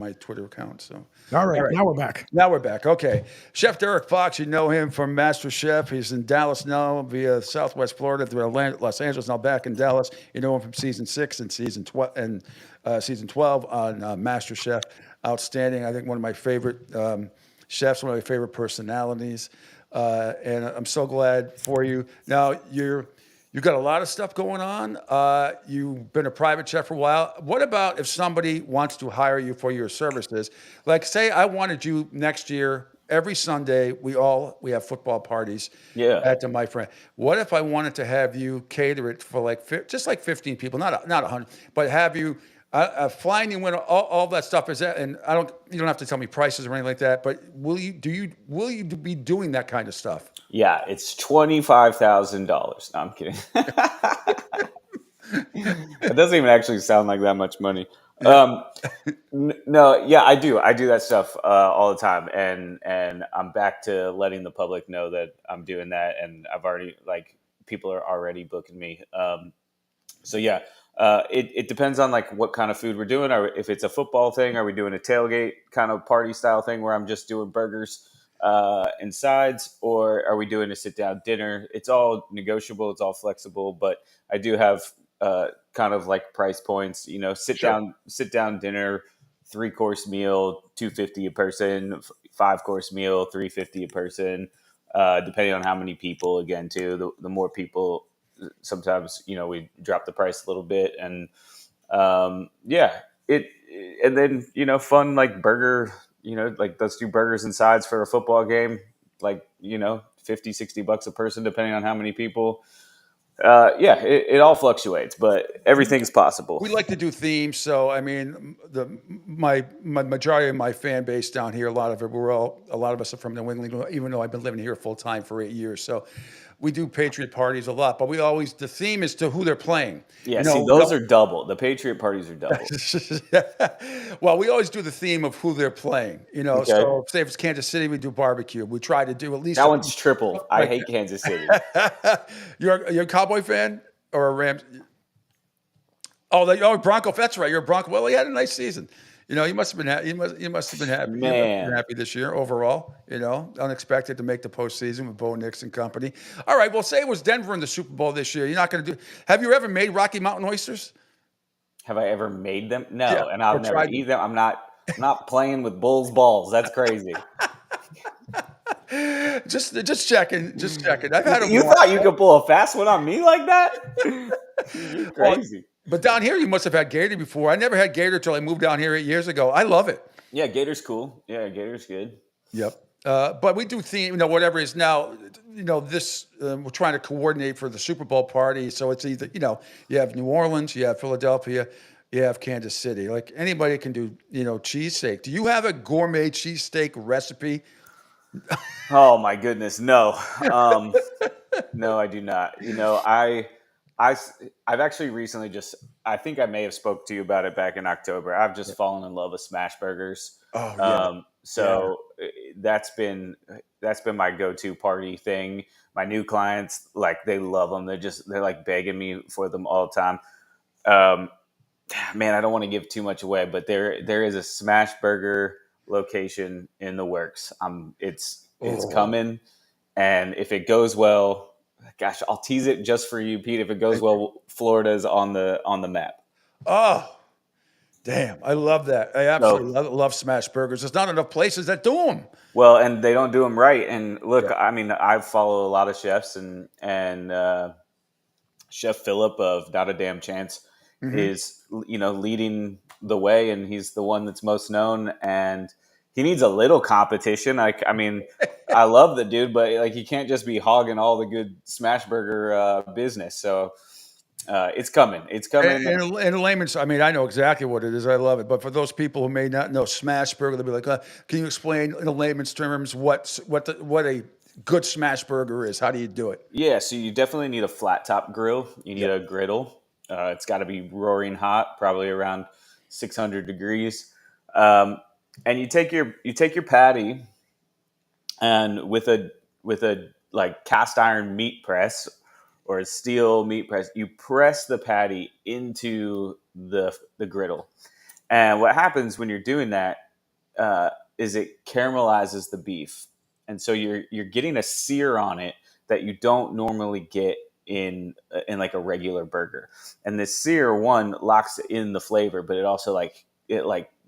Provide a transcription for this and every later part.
my Twitter account. So, All right, all right. now we're back. Now we're back. Okay. Chef Derek Fox, you know him from Master Chef. He's in Dallas now via Southwest Florida through Los Angeles, now back in Dallas. You know him from season 6 and season 12 on Master Chef. Outstanding. I think one of my favorite chefs, one of my favorite personalities. And I'm so glad for you. Now, you've got a lot of stuff going on. You've been a private chef for a while. What about if somebody wants to hire you for your services? Like, say I wanted you next year. Every Sunday, we have football parties Yeah. at my friend. What if I wanted to have you cater it for just like 15 people, not 100, but have you flying you in, all that stuff is that, and you don't have to tell me prices or anything like that. But will you be doing that kind of stuff? Yeah, it's $25,000. No, I'm kidding. It doesn't even actually sound like that much money. Yeah. No, yeah, I do. I do that stuff all the time, and I'm back to letting the public know that I'm doing that, and I've already like people are already booking me. So yeah, it depends on like what kind of food we're doing. Or if it's a football thing, are we doing a tailgate kind of party style thing where I'm just doing burgers and sides, or are we doing a sit down dinner? It's all negotiable. It's all flexible, but I do have kind of like price points. You know, Sure. sit down dinner, 3-course meal, $250 a person, 5-course meal, $350 a person. Depending on how many people, again, too. The more people, sometimes we drop the price a little bit, and yeah, and then fun like burger, like let's do burgers and sides for a football game, like 50-60 bucks a person depending on how many people. Yeah, it all fluctuates, but everything's possible. We like to do themes, so I mean, my majority of my fan base down here, a lot of us are from New England, even though I've been living here full time for 8 years. So we do Patriot parties a lot, but the theme is to who they're playing. Yeah, see, those are double. The Patriot parties are double. Well, we always do the theme of who they're playing. Okay, So say if it's Kansas City, we do barbecue. We try to do at least that one's triple. I like hate Kansas City. you're a Cowboy fan or a Rams? Bronco. That's right. You're a Bronco. Well, he had a nice season. You must have been you must have been happy. You must have been Man, happy this year overall. Unexpected to make the postseason with Bo Nix and company. All right. Well, say it was Denver in the Super Bowl this year. You're not going to do. Have you ever made Rocky Mountain oysters? have I ever made them? Yeah, No, and I'll or never tried eat them. them. I'm not playing with bulls' balls. That's crazy. Just checking. Just checking. I've had them You once. thought you could pull a fast one on me like that? You're Well, crazy. but down here, you must have had gator before. I never had gator till I moved down here 8 years ago. I love it. Yeah, Gator's cool. Yeah, Gator's good. Yep. But we do theme, whatever is now, this, we're trying to coordinate for the Super Bowl party. So it's either, you have New Orleans, you have Philadelphia, you have Kansas City. Like anybody can do, cheesesteak. Do you have a gourmet cheesesteak recipe? Oh my goodness, no. Um, no, I do not. I, I've actually recently I think I may have spoke to you about it back in October. I've just fallen in love with smash burgers. Oh, yeah. Yeah. So that's been my go-to party thing. My new clients, like they love them. They're like begging me for them all the time. Um, Man, I don't want to give too much away, but there is a smash burger location in the works. It's Oh, coming, and if it goes well, gosh, I'll tease it just for you, Pete. If it goes well, Florida's on the map. oh, damn. I love that. I absolutely So love smash burgers. There's not enough places that do them. well, and they don't do them right. And look, Yeah. I mean, I follow a lot of chefs, and Chef Philip of Not a Damn Chance Hmm. is leading the way, and he's the one that's most known, and he needs a little competition. Like, I mean, I love the dude, but like he can't just be hogging all the good smash burger business. So it's coming. It's coming. In layman's, I mean, I know exactly what it is. I love it. But for those people who may not know smash burger, they'll be like, "Can you explain in a layman's terms what a good smash burger is? How do you do it?" Yeah, so you definitely need a flat top grill. You need Yep. a griddle. It's got to be roaring hot, probably around 600 degrees. Um, and you take your patty, and with a like cast iron meat press or a steel meat press, you press the patty into the griddle, And what happens when you're doing that is it caramelizes the beef, and so you're getting a sear on it that you don't normally get in like a regular burger. And this sear one locks in the flavor, but it also like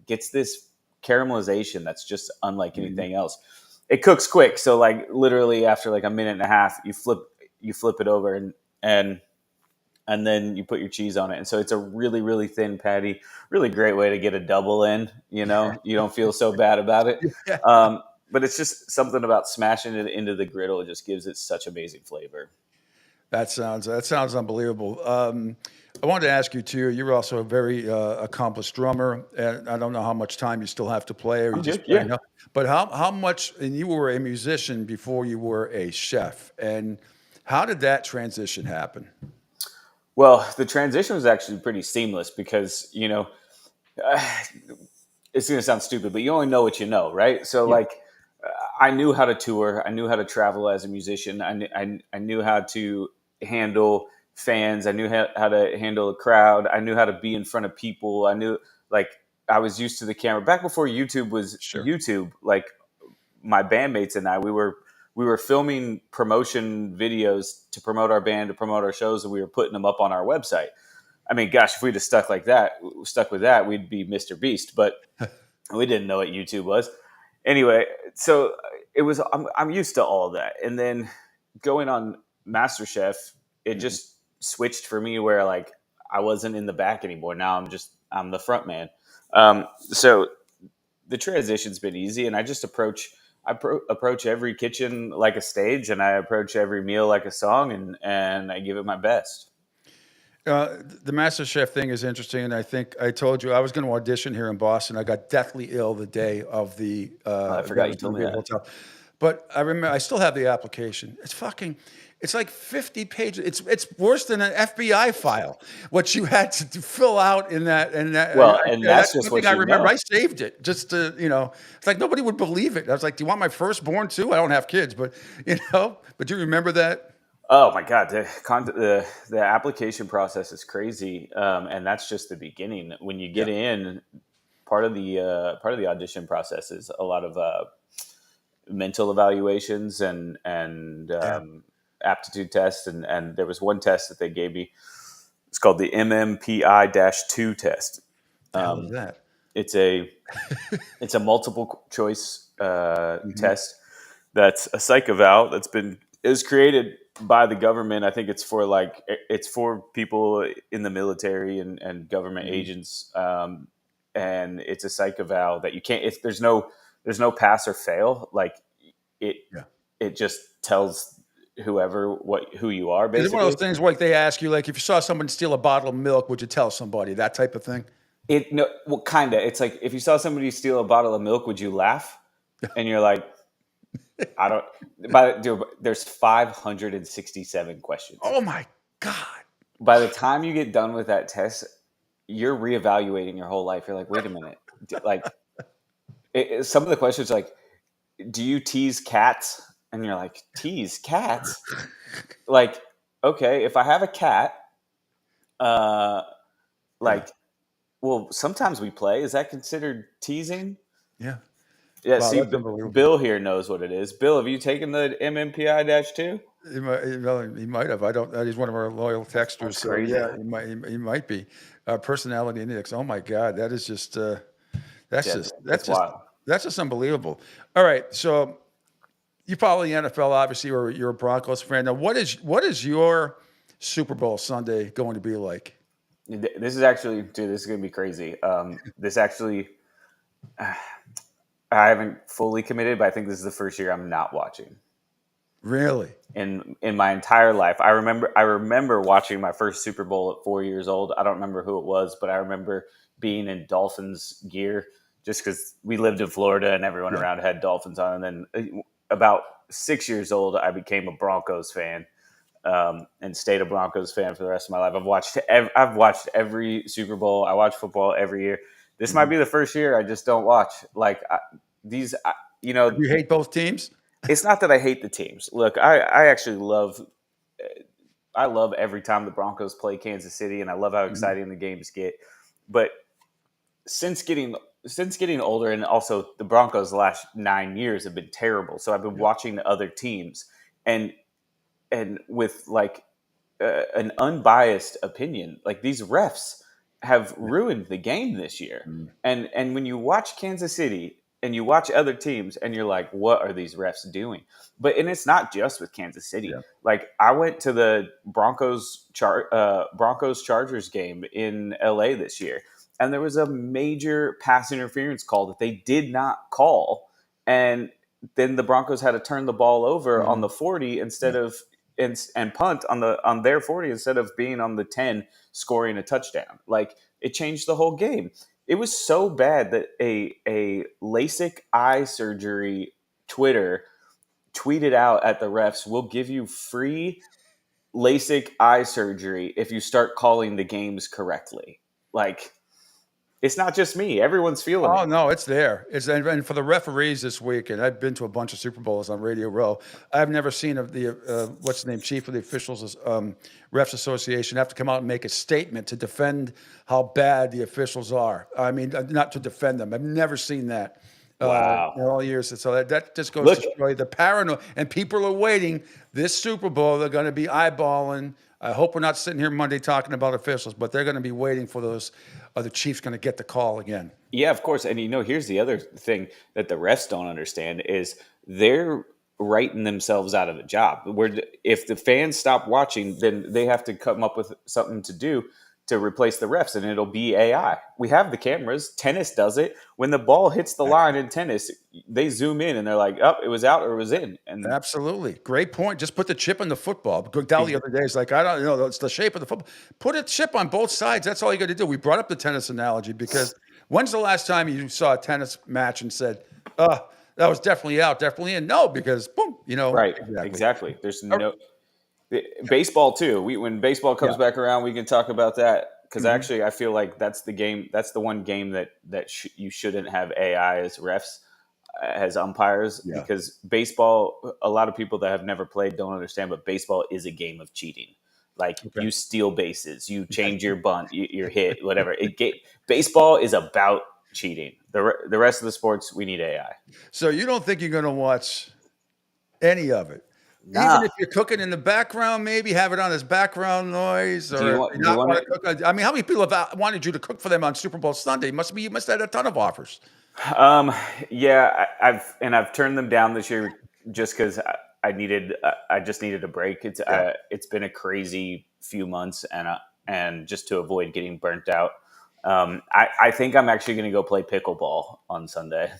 gets this caramelization that's just unlike Mhm. anything else. It cooks quick, so like literally after like a minute and a half, you flip it over and and then you put your cheese on it. And so it's a really, really thin patty, really great way to get a double in, you know, you don't feel so bad about it. Yeah. But it's just something about smashing it into the griddle. It just gives it such amazing flavor. That sounds unbelievable. I wanted to ask you too. You're also a very accomplished drummer, and I don't know how much time you still have to play, or you I'm just good. play Yeah. enough. But how much? And you were a musician before you were a chef, and how did that transition happen? Well, the transition was actually pretty seamless because, it's going to sound stupid, but you only know what you know, right? So Yeah, like, I knew how to tour. I knew how to travel as a musician. I knew how to handle fans. I knew how to handle a crowd. I knew how to be in front of people. I knew like I was used to the camera back before YouTube was sure. YouTube. Like my bandmates and I, we were filming promotion videos to promote our band, to promote our shows, and we were putting them up on our website. I mean, gosh, if we'd have stuck with that, we'd be Mr. Beast. But we didn't know what YouTube was. Anyway, so it was. I'm used to all of that, and then going on MasterChef, it Mhm. just switched for me where like I wasn't in the back anymore. Now I'm the front man. So the transition's been easy, and I approach every kitchen like a stage, and I approach every meal like a song, and I give it my best. The Master Chef thing is interesting, and I think I told you I was going to audition here in Boston. I got deathly ill the day of the Oh, I that I forgot you was going told to me be at the that. hotel. But I remember I still have the application. It's like 50 pages. It's worse than an FBI file. What you had to fill out in that, and Well, and that's that's just one thing what I you remember. know. I saved it just to, it's like nobody would believe it. I was like, "Do you want my firstborn too?" I don't have kids, but but do you remember that? Oh my God, the application process is crazy, and that's just the beginning. When you Yeah, get in, part of the audition process is a lot of mental evaluations and yeah. aptitude tests, and there was one test that they gave me. It's called the MMPI-2 test. The hell is Um, that? it's a it's a multiple choice Hmm. test that's a psych eval that's been it was created by the government. I think it's for people in the military and government Hmm. agents, and it's a psych eval that you can't. If there's no pass or fail. Like it Yeah. it just tells whoever who you are Is it one of those basically. things where like they ask you, like, if you saw someone steal a bottle of milk, would you tell somebody? That type of thing? It no well kind of. It's like if you saw somebody steal a bottle of milk, would you laugh? And you're like, I don't. But dude, there's 567 questions. Oh my God. By the time you get done with that test, you're reevaluating your whole life. You're like, wait a minute. Like, some of the questions, like, do you tease cats? And you're like, tease cats? Like, okay, if I have a cat, uh, Yeah. like, well, sometimes we play. Is that considered teasing? Yeah. Yeah. Wow, See, that's unbelievable. Bill here knows what it is. Bill, have you taken the MMPI-2? He might have. I don't. He's one of our loyal texters. That's So crazy. yeah, he might be. Personality index. Oh my God, that is just. That's Yeah, just. That's it's just. wild. That's just unbelievable. All right, so you follow the NFL, obviously, or you're a Broncos fan. Now, what is your Super Bowl Sunday going to be like? This is actually, dude, this is gonna be crazy. This actually, I haven't fully committed, but I think this is the first year I'm not watching Really? in my entire life. I remember watching my first Super Bowl at 4 years old. I don't remember who it was, but I remember being in Dolphins gear just because we lived in Florida and everyone Yeah. around had Dolphins on. And then about 6 years old, I became a Broncos fan. And stayed a Broncos fan for the rest of my life. I've watched every Super Bowl. I watch football every year. This might Mhm. be the first year I just don't watch. Like these, you Do know, you hate both teams? it's not that I hate the teams. Look, I actually love every time the Broncos play Kansas City, and I love how Mhm. exciting the games get. But since getting older, and also the Broncos the last 9 years have been terrible. So I've been watching the other teams, and with like an unbiased opinion, like these refs have ruined the game this year. Mm. And when you watch Kansas City and you watch other teams, and you're like, what are these refs doing? And it's not just with Kansas City. Yeah. Like I went to the Broncos Chargers game in LA this year, and there was a major pass interference call that they did not call, and then the Broncos had to turn the ball over on Mhm. the 40 instead Yeah. of and punt on their 40 instead of being on the 10 scoring a touchdown. Like it changed the whole game. It was so bad that a LASIK eye surgery Twitter tweeted out at the refs, "We'll give you free LASIK eye surgery if you start calling the games correctly." Like it's not just me. Everyone's feeling Oh it. no, it's there. And for the referees this week, and I've been to a bunch of Super Bowls on Radio Row. I've never seen the what's the name, chief of the officials refs association have to come out and make a statement to defend how bad the officials are. I mean, not to defend them. I've never seen that in Wow. all years. And so that just goes Look, to show you the paranoia. And people are waiting this Super Bowl. They're going to be eyeballing. I hope we're not sitting here Monday talking about officials, but they're going to be waiting for those. Are the Chiefs going to get the call again? yeah, of course. And here's the other thing that the refs don't understand is they're writing themselves out of a job. Where if the fans stop watching, then they have to come up with something to do to replace the refs, and it'll be AI. We have the cameras. Tennis does it. When the ball hits the line in tennis, they zoom in and they're like, "Oh, it was out or it was in." And Absolutely. Great point. Just put the chip in the football. Goodell the other day is like, I don't know, it's the shape of the football. Put a chip on both sides. That's all you got to do. We brought up the tennis analogy because when's the last time you saw a tennis match and said, that was definitely out, definitely in? No, because boom, right, exactly. exactly. There's Oh, no baseball too. When baseball yeah. comes back around, we can talk about that because Mhm. actually, I feel like that's the game. That's the one game that you shouldn't have AI as refs, as umpires, Yeah. because baseball. A lot of people that have never played don't understand, but baseball is a game of cheating. Like Okay. you steal bases, you change your bunt, your hit, whatever. Baseball is about cheating. The rest of the sports, we need AI. So you don't think you're going to watch any of it? Even Nah. if you're cooking in the background, maybe have it on as background noise, Do or you if want? you Do you not want want to? to cook. I mean, how many people have wanted you to cook for them on Super Bowl Sunday? You must have had a ton of offers. Um, yeah, I've turned them down this year just because I just needed a break. Yeah. It's been a crazy few months, and just to avoid getting burnt out, I think I'm actually going to go play pickleball on Sunday.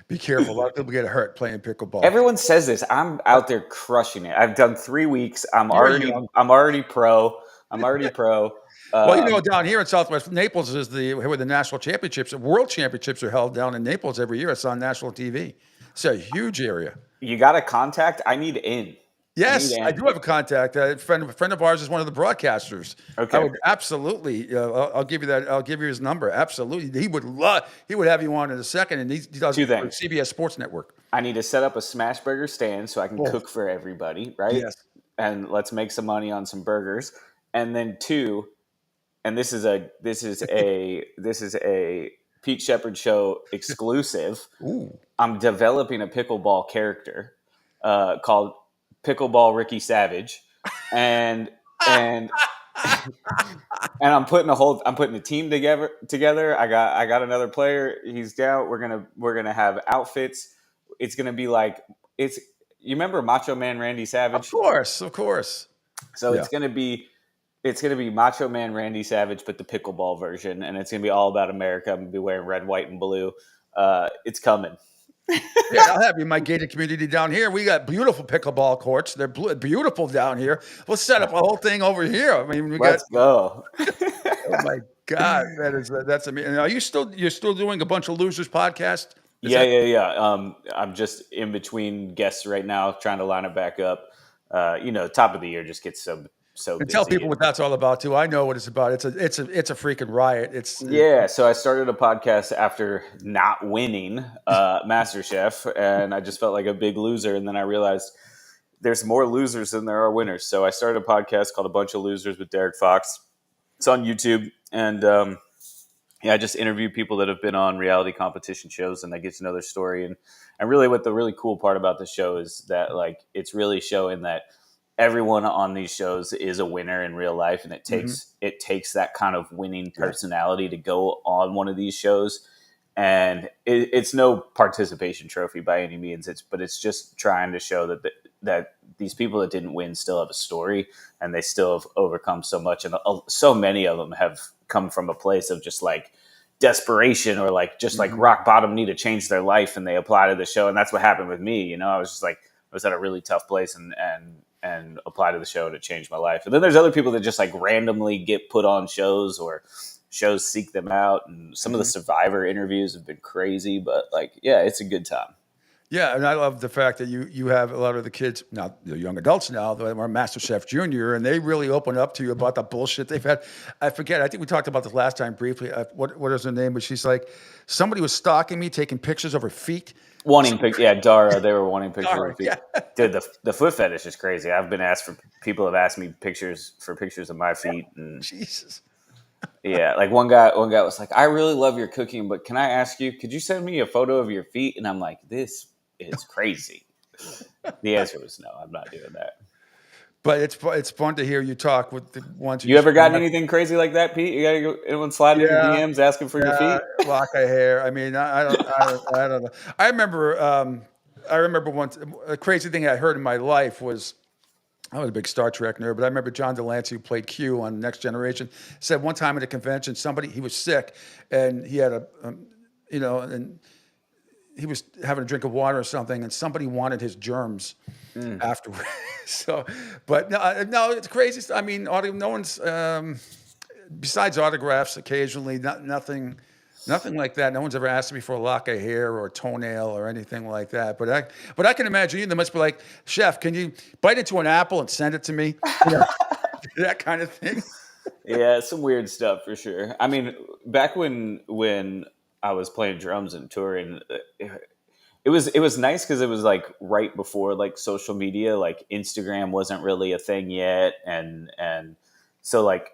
Be careful. A lot of people get hurt playing pickleball. Everyone says this. I'm out there crushing it. I've done 3 weeks. You're young. I'm already pro. I'm already pro. Well, Um, down here in Southwest Naples is where the national championships, world championships are held down in Naples every year. It's on national TV. It's a huge area. you got a contact? I need in. I need Yes, I in. do have a contact. A friend of ours is one of the broadcasters. I Okay. would absolutely. I'll give you that. I'll give you his number. Absolutely, he would love. He would have you on in a second, and he does Two it for things. CBS Sports Network. I need to set up a smash burger stand so I can Oh, cook for everybody, right? yes. And let's make some money on some burgers. And then two, and this is a Pete Sheppard show exclusive. Ooh. I'm developing a pickleball character called Pickleball Ricky Savage, and and and I'm putting a team together. I got another player. He's down. We're gonna have outfits. It's gonna be like it's. You remember Macho Man Randy Of Savage? course, of course. So Yeah. it's gonna be Macho Man Randy Savage, but the pickleball version, and it's gonna be all about America. I'm gonna be wearing red, white, and blue. It's coming. Yeah, I'll have you in my gated community down here. We got beautiful pickleball courts. They're beautiful down here. We'll set up a whole thing over here. I mean, we got. Let's go. Oh my God, that's amazing. Are you're still doing a bunch of losers podcast? Is Yeah, that yeah, yeah. I'm just in between guests right now, trying to line it back up. Top of the year just gets so and tell busy, people what and that's all about too. I know what it's about. It's a freaking riot. yeah. So I started a podcast after not winning MasterChef, and I just felt like a big loser. And then I realized there's more losers than there are winners. So I started a podcast called A Bunch of Losers with Derek Fox. It's on YouTube. And yeah, I just interview people that have been on reality competition shows, and I get to know their story. And really, what the really cool part about the show is that like it's really showing that everyone on these shows is a winner in real life, and Hmm. it takes that kind of winning Yeah. personality to go on one of these shows. And it's no participation trophy by any means. It's just trying to show that these people that didn't win still have a story, and they still have overcome so much, and so many of them have come from a place of just like desperation or like just like Hmm. rock bottom, need to change their life, and they apply to the show. And that's what happened with me. I was just like, I was at a really tough place, and apply to the show, and it changed my life. And then there's other people that just like randomly get put on shows, or shows seek them out. And some of the Hmm. Survivor interviews have been crazy, but like, yeah, it's a good time. Yeah, and I love the fact that you have a lot of the kids now, the young adults now that are Master Chef Junior, and they really open up to you about the bullshit they've had. I forget. I think we talked about this last time briefly. What is her name? But she's like, somebody was stalking me, taking pictures of her feet. Yeah, Dara, they were wanting pictures of Sorry, their feet. yeah. Dude, the foot fetish is crazy. I've been asked for People have asked me pictures of my feet. And Jesus. yeah, like one guy was like, I really love your cooking, but can I ask you, could you send me a photo of your feet? And I'm like, this is crazy. The answer was no, I'm not doing that. But it's fun to hear you talk with the ones who You just ever gotten anything crazy like that, Pete? You got anyone sliding in your yeah. DMs asking for your Yeah, feet? lock of hair. I mean, I don't know. I remember once a crazy thing I heard in my life was I was a big Star Trek nerd, but I remember John Delancey, who played Q on Next Generation, said one time at a convention, he was sick and he had and he was having a drink of water or something, and somebody wanted his germs Mm. afterwards. So, but no, it's crazy. I mean, no one's besides autographs occasionally, nothing like that. No one's ever asked me for a lock of hair or a toenail or anything like that. But I can imagine you. They must be like, Chef, can you bite into an apple and send it to me? That kind of thing. Yeah, some weird stuff for sure. I mean, back when I was playing drums and touring, it was nice because it was like right before like social media, like Instagram wasn't really a thing yet, and so like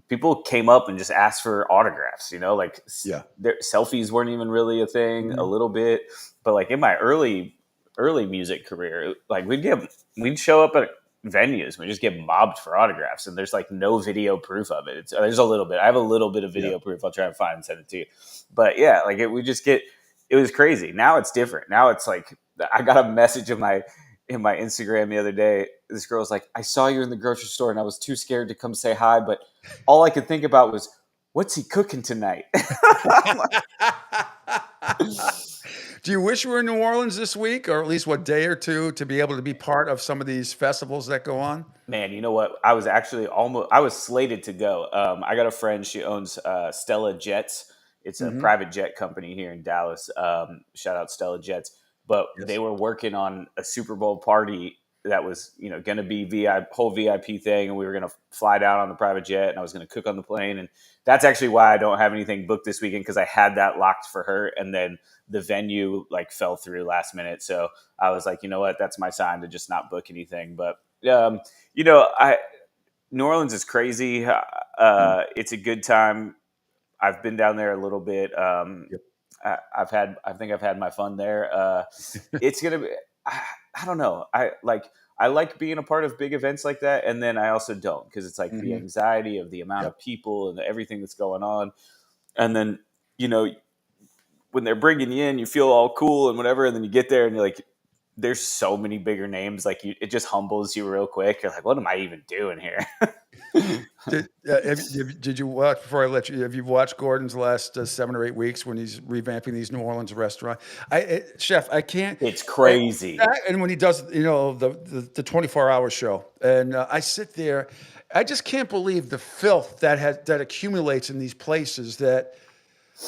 people came up and just asked for autographs. Like Yeah. their selfies weren't even really a thing, a Mhm. little bit. But like in my early music career, like we'd show up at venues, we just get mobbed for autographs, and there's like no video proof of it. There's a little bit. I have a little bit of Yeah. video proof. I'll try and find and send it to you. But yeah, like we just get. It was crazy. Now it's different. Now it's like I got a message in my Instagram the other day. This girl's like, I saw you in the grocery store and I was too scared to come say hi, but all I could think about was, what's he cooking tonight? I'm like, Do you wish you were in New Orleans this week, or at least what day or two, to be able to be part of some of these festivals that go on? man, you know what? I was actually I was slated to go. I got a friend. She owns Stella Jets. It's a Hmm. private jet company here in Dallas. Shout out Stella Jets. But they Yes. were working on a Super Bowl party that was, going to be whole VIP thing, and we were going to fly down on the private jet, and I was going to cook on the plane, and that's actually why I don't have anything booked this weekend, because I had that locked for her, and then the venue like fell through last minute, so I was like, you know what, that's my sign to just not book anything. But I New Orleans is crazy. Mm. It's a good time. I've been down there a little bit. Yep. I think I've had my fun there. It's gonna be. I, I don't know. I like being a part of big events like that, and then I also don't, because it's like the Hmm. anxiety of the amount Yep. of people and everything that's going on, and then you know when they're bringing you in, you feel all cool and whatever, and then you get there and you're like, there's so many bigger names. Like it just humbles you real quick. You're like, what am I even doing here? Did you watch, before I let you, have you watched Gordon's last 7 or 8 weeks when he's revamping these New Orleans restaurants? Chef, I can't. It's eh, crazy. and when he does, the 24-hour show, and I sit there, I just can't believe the filth that accumulates in these places. That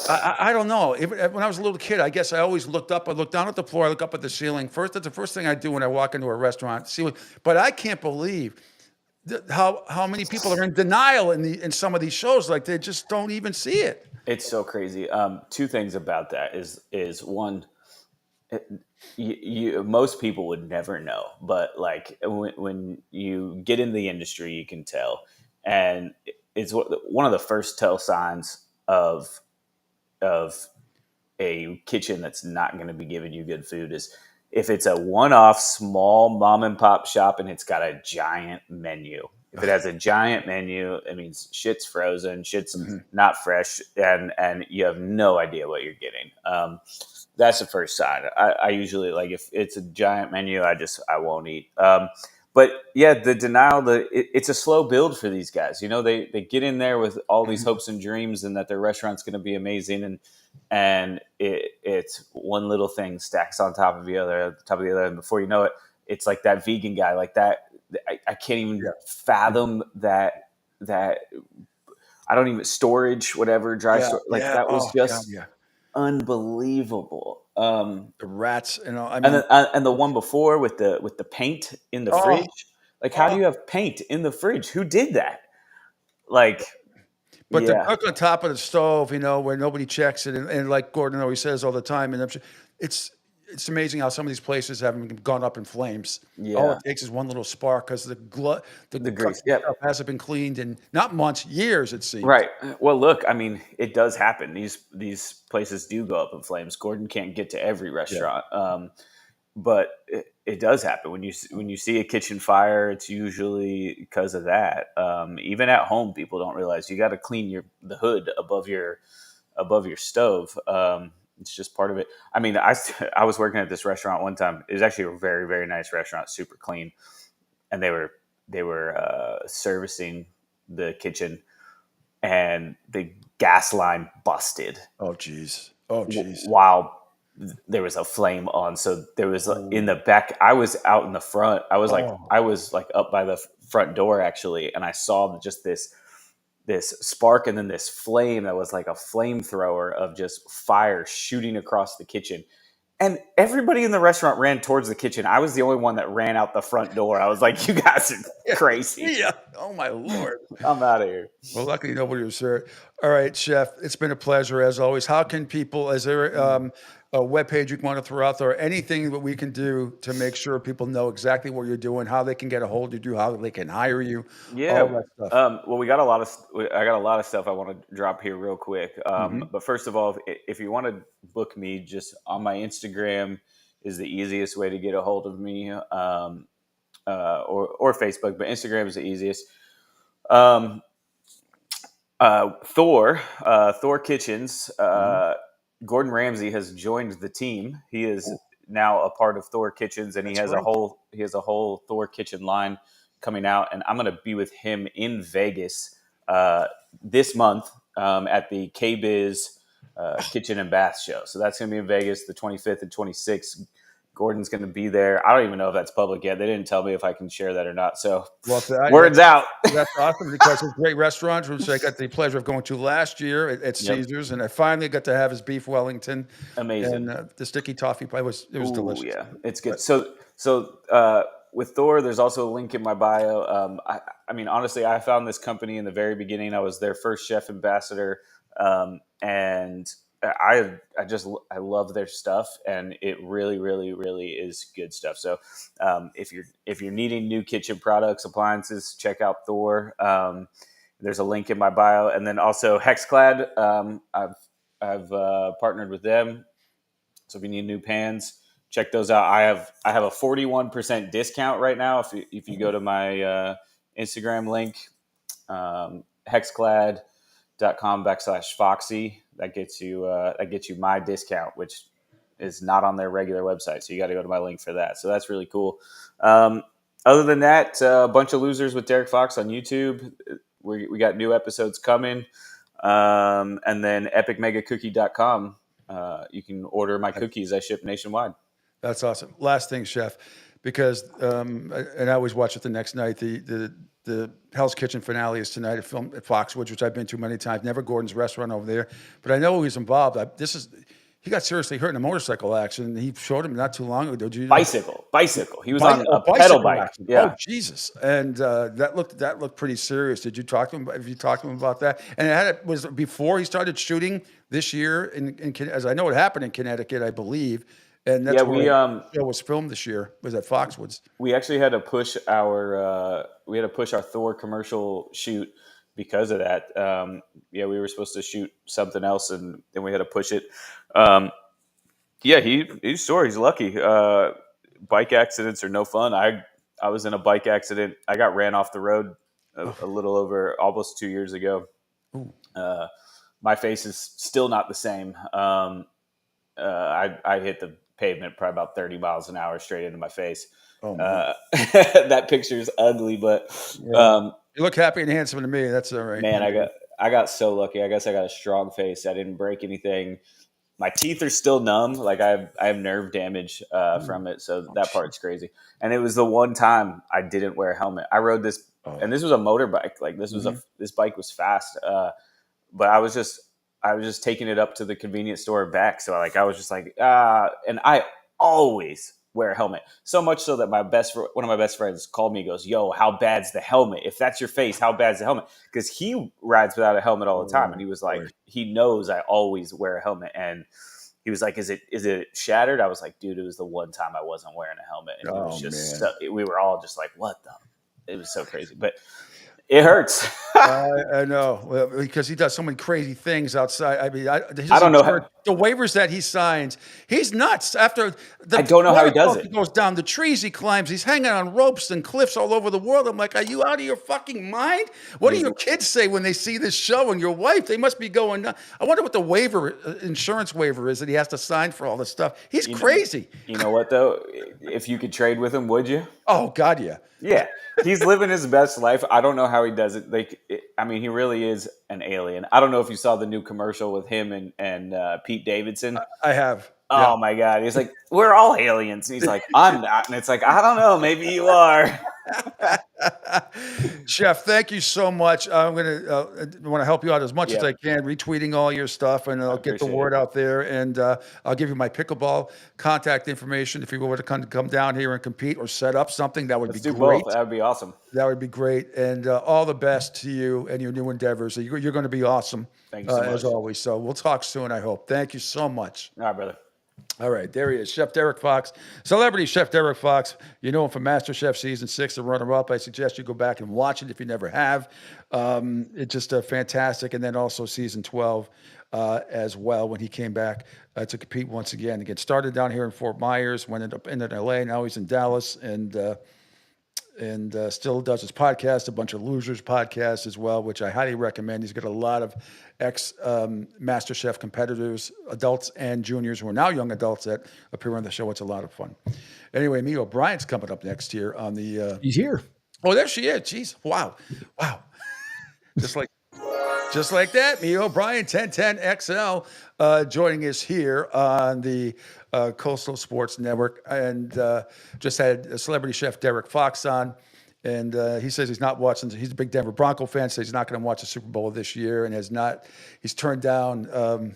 I don't know. When I was a little kid, I guess I always looked up. I looked down at the floor. I look up at the ceiling. That's the first thing I do when I walk into a restaurant. Ceiling. But I can't believe how many people are in denial in some of these shows, like they just don't even see it. It's so crazy. Two things about that is one, it- most people would never know, but like when you get in the industry, you can tell. And it's one of the first tell signs of a kitchen that's not going to be giving you good food is if it's a one-off small mom and pop shop and it's got a giant menu. If it has a giant menu, it means shit's frozen, shit's not fresh, and you have no idea what you're getting. That's the first sign. I usually, like, if it's a giant menu, I won't eat. But yeah, the denial, it's a slow build for these guys. They get in there with all these hopes and dreams and that their restaurant's going to be amazing, and it's one little thing stacks on top of the other, and before you know it, it's like that vegan guy, like that. I can't even fathom that I don't even storage, whatever, dry store, like that was Oh God, just yeah. unbelievable. The rats, I And mean, then and the one before with the paint in the oh, fridge, like how do oh. you have paint in the fridge? Who did that? Like, But to yeah, cook on top of the stove, where nobody checks it, and like Gordon always says all the time, and I'm sure it's it's amazing how some of these places haven't gone up in flames. All yeah, it takes is one little spark because the the grease. cooking Yep. stuff hasn't been cleaned in not months, years, it seems. Right. Well, look, I mean, it does happen. These places do go up in flames. Gordon can't get to every Yeah, restaurant, but it does happen when you see a kitchen fire. It's usually because of that. Even at home, people don't realize you got to clean the hood above your stove. It's just part of it. I mean, I was working at this restaurant one time. It was actually a very very nice restaurant, super clean, and they were servicing the kitchen and the gas line busted oh geez, oh geez. while there was a flame on. So there was in Oh, the back. I was out in the front. oh, I was like up by the front door actually, and I saw just this spark and then this flame that was like a flamethrower of just fire shooting across the kitchen. And everybody in the restaurant ran towards the kitchen. I was the only one that ran out the front door. I was like, "You guys are crazy. yeah. Oh my lord. I'm out of here." Well, luckily nobody was hurt. All right, Chef, it's been a pleasure as always. How can people? Is there a webpage you want to throw out there, or anything that we can do to make sure people know exactly what you're doing, how they can get a hold of you, how they can hire you, all Yeah. that stuff? Well, I got a lot of stuff I want to drop here real quick. Hmm. But first of all, if you want to book me, just on my Instagram is the easiest way to get a hold of me, or Facebook, but Instagram is the easiest. Um, Thor Kitchens. Hmm. Gordon Ramsay has joined the team. He is now a part of Thor Kitchens, and That's right. he has a whole Thor Kitchen line coming out. And I'm going to be with him in Vegas this month at the KBiz Kitchen and Bath Show. So that's going to be in Vegas the 25th and 26th. Gordon's going to be there. I don't even know if that's public yet. They didn't tell me if I can share that or not. So Well, words out. that's awesome because it's a great restaurant, which I got the pleasure of going to last year at Yep. Caesars, and I finally got to have his beef Wellington Amazing. and the sticky toffee pie was Ooh, delicious. yeah, it's good. But So with Thor, there's also a link in my bio. I mean, honestly, I found this company in the very beginning. I was their first chef ambassador, and I love their stuff, and it really, really, really is good stuff. So if you're needing new kitchen products, appliances, check out Thor. There's a link in my bio, and then also Hexclad. I've partnered with them. So if you need new pans, check those out. I have a 41% discount right now if you go to my Instagram link, hexclad.com/Foxy. That gets you my discount, which is not on their regular website. So you got to go to my link for that. So that's really cool. Other than that, a bunch of losers with Derek Fox on YouTube. We got new episodes coming. And then epicmegacookie.com. You can order my cookies. I ship nationwide. that's awesome. Last thing, Chef, because and I always watch it the next night. The Hell's Kitchen finale is tonight at film at Foxwoods, which I've been to many times. Never Gordon's restaurant over there, but I know he's involved. He got seriously hurt in a motorcycle accident. He showed him not too long ago. Did you? Bicycle. He was on a pedal Bicycle bike. accident. Oh Yeah. Jesus! And that looked pretty serious. Did you talk to him? Have you talked to him about that? And was before he started shooting this year as I know it happened in Connecticut, I believe, and Yeah. that's where the show was filmed this year. Was at Foxwoods. We actually had to push our Thor commercial shoot because of that. Yeah, we were supposed to shoot something else, and then we had to push it. Um, yeah, he's sore. He's lucky. Bike accidents are no fun. I was in a bike accident. I got ran off the road Oh, a little over almost 2 years ago. ooh. Uh, my face is still not the same. I hit the pavement probably about 30 miles an hour straight into my face. Oh man. That picture is ugly, but Yeah. You look happy and handsome to me. That's all right. man, I got so lucky. I guess I got a strong face. I didn't break anything. My teeth are still numb. Like I have nerve damage Ooh. from it, so Oh, that shit. part's crazy. And it was the one time I didn't wear a helmet. I rode this, Oh. and this was a motorbike. Like this bike was fast, but I was just taking it up to the convenience store and back. So like I was just like and I always wear a helmet. So much so that one of my best friends called me and goes, "Yo, how bad's the helmet? If that's your face, how bad's the helmet?" Because he rides without a helmet all the time, and he was like, Boy. he knows I always wear a helmet, and he was like, "Is it shattered?" I was like, "Dude, it was the one time I wasn't wearing a helmet," and he was Oh just man. we were all just like, "What the?" It was so crazy, but it hurts. I know, well, because he does so many crazy things outside. I mean, I his don't know insurance, how. the waivers that he signs, he's nuts. After I the don't know how he roller does coaster it. goes down, the trees he climbs, he's hanging on ropes and cliffs all over the world. I'm like, are you out of your fucking mind? What do He's your kids say when they see this show and your wife? They must be going, I wonder what the waiver, insurance waiver is that he has to sign for all this stuff. He's you, crazy. you know what though? If you could trade with him, would you? Oh, God, yeah. Yeah, he's living his best life. I don't know how he does it. I mean, he really is an alien. I don't know if you saw the new commercial with him and Pete Davidson. I have. Yeah. Oh my God, he's like, "We're all aliens." And he's like, "I'm not," and it's like, I don't know, maybe you are. Chef, thank you so much. I'm gonna want to help you out as much as I Yep, can, retweeting all your stuff, and I I'll get the appreciate it. word out there. And I'll give you my pickleball contact information if you were to come down here and compete or set up something. That would be Let's do both. great. That would be awesome. That would be great. And all the best to you and your new endeavors. You're going to be awesome Thank you so as much. always. So we'll talk soon. I hope. Thank you so much. All right, brother. All right, there he is, Chef Derek Fox, celebrity Chef Derek Fox. You know him from MasterChef season 6, the runner-up. I suggest you go back and watch it if you never have. It's just fantastic, and then also season 12 as well when he came back to compete once again. Again, started down here in Fort Myers, went up into LA. Now he's in Dallas, and still does his podcast, a bunch of losers podcasts as well, which I highly recommend. He's got a lot of ex MasterChef competitors, adults and juniors who are now young adults that appear on the show. It's a lot of fun. Anyway, Mia O'Brien's coming up next year on the. He's here. Oh, there she is. Jeez, wow, wow, just like. Just like that, Mia O'Brien, 1010XL, joining us here on the Coastal Sports Network. And just had celebrity chef Derek Fox on. And he says he's not watching. He's a big Denver Bronco fan, so he's not going to watch the Super Bowl this year and has not. He's turned down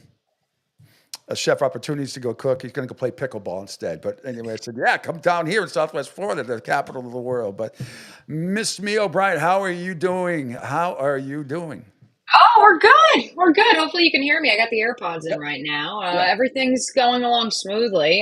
chef opportunities to go cook. He's going to go play pickleball instead. But anyway, I said, yeah, come down here in Southwest Florida, the capital of the world. But Miss Mia O'Brien, how are you doing? How are you doing? Oh, we're good. We're good. Hopefully you can hear me. I got the AirPods in Yep. right now. Yeah. Everything's going along smoothly.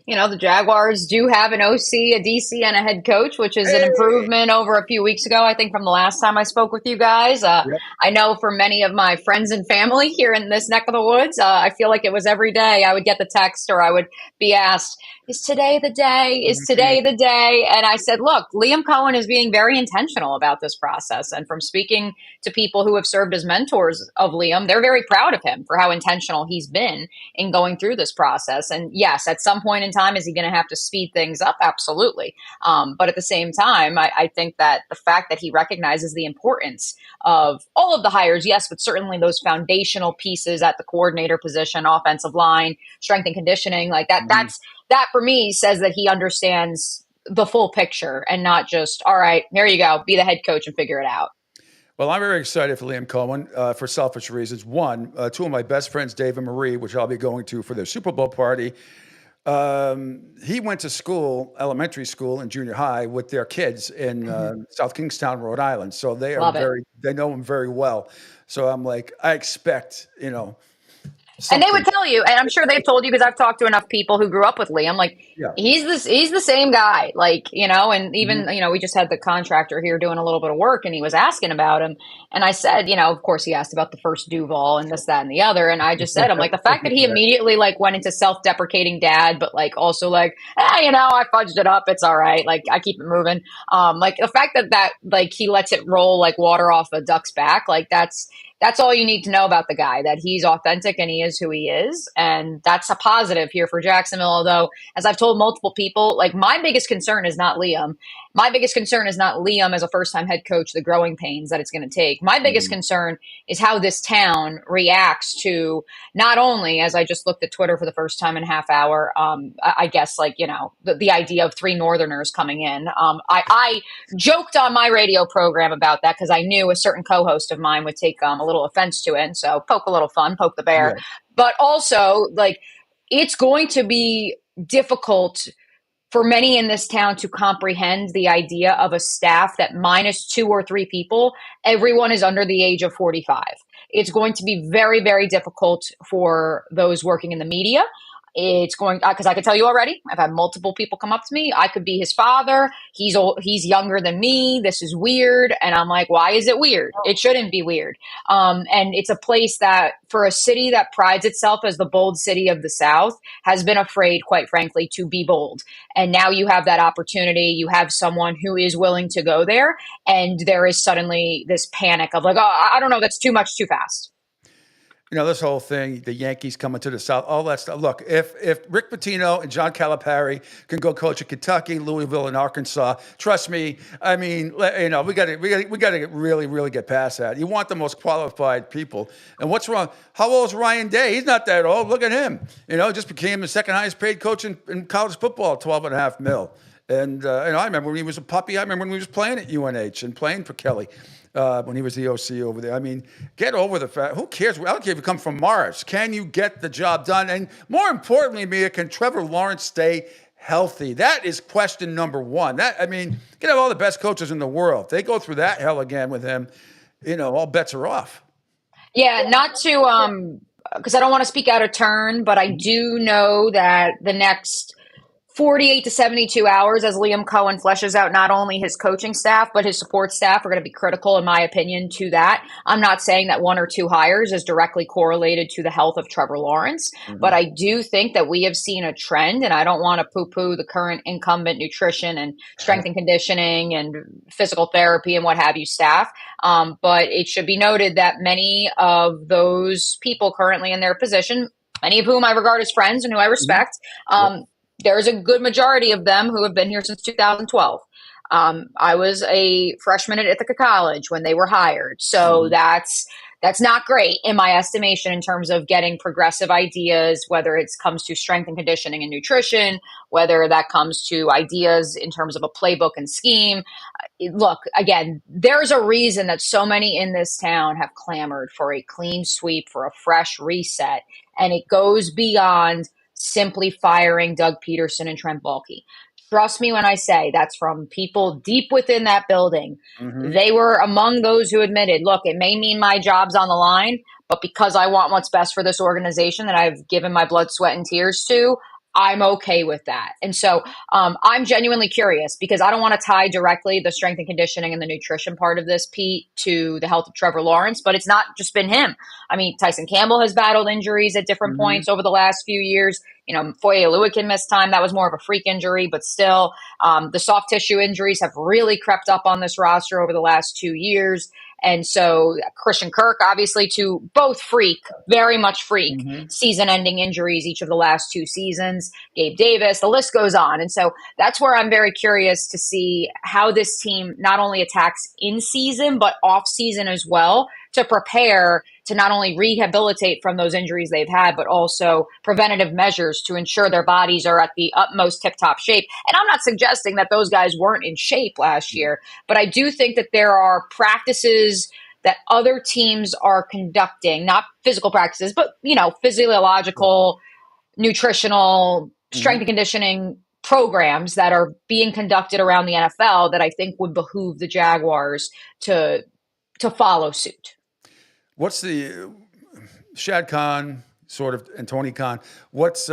The Jaguars do have an OC, a DC, and a head coach, which is an Hey. improvement over a few weeks ago, I think, from the last time I spoke with you guys. Yep. I know for many of my friends and family here in this neck of the woods, I feel like it was every day I would get the text or I would be asked, is today the day? Is today the day? And I said, look, Liam Cohen is being very intentional about this process. And from speaking to people who have served as mentors of Liam, they're very proud of him for how intentional he's been in going through this process. And yes, at some point in time, is he going to have to speed things up? Absolutely. But at the same time, I think that the fact that he recognizes the importance of all of the hires, yes, but certainly those foundational pieces at the coordinator position, offensive line, strength and conditioning, like that, that for me says that he understands the full picture and not just, all right, there you go, be the head coach and figure it out. Well, I'm very excited for Liam Cohen for selfish reasons. One, two of my best friends, Dave and Marie, which I'll be going to for their Super Bowl party. He went to school, elementary school and junior high with their kids in South Kingstown, Rhode Island. So they Love it. they know him very well. So I'm like, I expect, And they would something. tell you, and I'm sure they've told you because I've talked to enough people who grew up with Liam. Like Yeah. he's the same guy. Like and even Mhm. we just had the contractor here doing a little bit of work, and he was asking about him, and I said, of course he asked about the first Duval and this, that, and the other, and I just said, I'm like the fact that he immediately like went into self-deprecating dad, but like also like, I fudged it up, it's all right, like I keep it moving. Like the fact that like he lets it roll like water off a duck's back, like that's all you need to know about the guy, that he's authentic and he is who he is. And that's a positive here for Jacksonville. Although, as I've told multiple people, like my biggest concern is not Liam. My biggest concern is not Liam as a first time head coach, the growing pains that it's going to take. My biggest Mhm. concern is how this town reacts to not only, as I just looked at Twitter for the first time in a half hour, I guess like, the idea of three Northerners coming in. I joked on my radio program about that because I knew a certain co-host of mine would take a little offense to it. And so poke a little fun, poke the bear. Yeah. But also, like, it's going to be difficult for many in this town to comprehend the idea of a staff that minus two or three people, everyone is under the age of 45. It's going to be very, very difficult for those working in the media. It's going because I can tell you already. I've had multiple people come up to me. I could be his father. He's old. He's younger than me. This is weird, and I'm like, why is it weird? It shouldn't be weird. And it's a place that, for a city that prides itself as the bold city of the South, has been afraid, quite frankly, to be bold. And now you have that opportunity. You have someone who is willing to go there, and there is suddenly this panic of like, oh, I don't know, that's too much, too fast. This whole thing, the Yankees coming to the South, all that stuff. Look, if Rick Pitino and John Calipari can go coach at Kentucky, Louisville, and Arkansas, trust me. I mean, we got to really, really get past that. You want the most qualified people. And what's wrong? How old is Ryan Day? He's not that old. Look at him. Just became the second highest paid coach in college football, $12.5 million. And I remember when he was a puppy. I remember when he was playing at UNH and playing for Kelly. When he was the OC over there. I mean, get over the fact. Who cares? I don't care if you come from Mars. Can you get the job done? And more importantly, Mia, can Trevor Lawrence stay healthy? That is question number one. You can have all the best coaches in the world. If they go through that hell again with him, all bets are off. Yeah, not to because I don't want to speak out of turn, but I do know that the next 48 to 72 hours, as Liam Cohen fleshes out not only his coaching staff, but his support staff, are going to be critical, in my opinion, to that. I'm not saying that one or two hires is directly correlated to the health of Trevor Lawrence, but I do think that we have seen a trend, and I don't want to poo-poo the current incumbent nutrition and strength and conditioning and physical therapy and what have you staff. But it should be noted that many of those people currently in their position, many of whom I regard as friends and who I respect, there's a good majority of them who have been here since 2012. I was a freshman at Ithaca College when they were hired. So that's not great in my estimation in terms of getting progressive ideas, whether it comes to strength and conditioning and nutrition, whether that comes to ideas in terms of a playbook and scheme. Look, again, there's a reason that so many in this town have clamored for a clean sweep, for a fresh reset. And it goes beyond simply firing Doug Peterson and Trent Baalke. Trust me when I say that's from people deep within that building. They were among those who admitted, look, it may mean my job's on the line, but because I want what's best for this organization that I've given my blood, sweat, and tears to, I'm okay with that. And so I'm genuinely curious because I don't want to tie directly the strength and conditioning and the nutrition part of this, Pete, to the health of Trevor Lawrence, but it's not just been him. I mean, Tyson Campbell has battled injuries at different points over the last few years. Foye Oluokun missed time. That was more of a freak injury, but still, the soft tissue injuries have really crept up on this roster over the last 2 years. And so Christian Kirk, obviously, to both very much freak, season-ending injuries each of the last 2 seasons. Gabe Davis, the list goes on. And so that's where I'm very curious to see how this team not only attacks in season, but off season as well, to prepare to not only rehabilitate from those injuries they've had, but also preventative measures to ensure their bodies are at the utmost tip-top shape. And I'm not suggesting that those guys weren't in shape last year, but I do think that there are practices that other teams are conducting, not physical practices, but, physiological, nutritional, strength and conditioning programs that are being conducted around the NFL that I think would behoove the Jaguars to follow suit. What's the Shad Khan, sort of, and Tony Khan. What's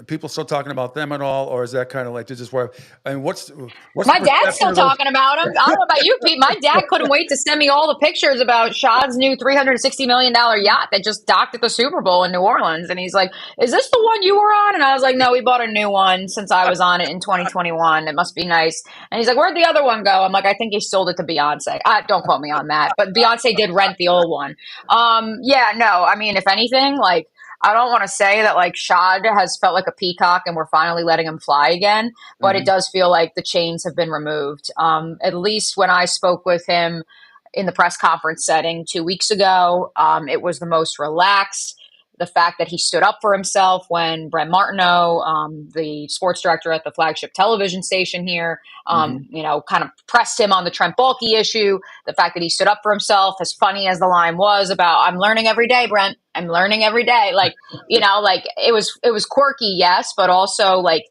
people still talking about them at all, or is that kind of like this is where? And what's My the dad's perception still of those? talking about him. I don't know about you, Pete. My dad couldn't wait to send me all the pictures about Shad's new $360 million yacht that just docked at the Super Bowl in New Orleans. And he's like, "Is this the one you were on?" And I was like, "No, we bought a new one since I was on it in 2021. It must be nice." And he's like, "Where'd the other one go?" I'm like, "I think he sold it to Beyonce." Don't quote me on that, but Beyonce did rent the old one. Yeah, no, I mean, if anything, like, I don't want to say that like Shad has felt like a peacock and we're finally letting him fly again, but it does feel like the chains have been removed. At least when I spoke with him in the press conference setting 2 weeks ago, it was the most relaxed. The fact that he stood up for himself when Brent Martineau, the sports director at the flagship television station here, kind of pressed him on the Trent Baalke issue. The fact that he stood up for himself, as funny as the line was about, "I'm learning every day, Brent. I'm learning every day." Like, like it was quirky, yes, but also like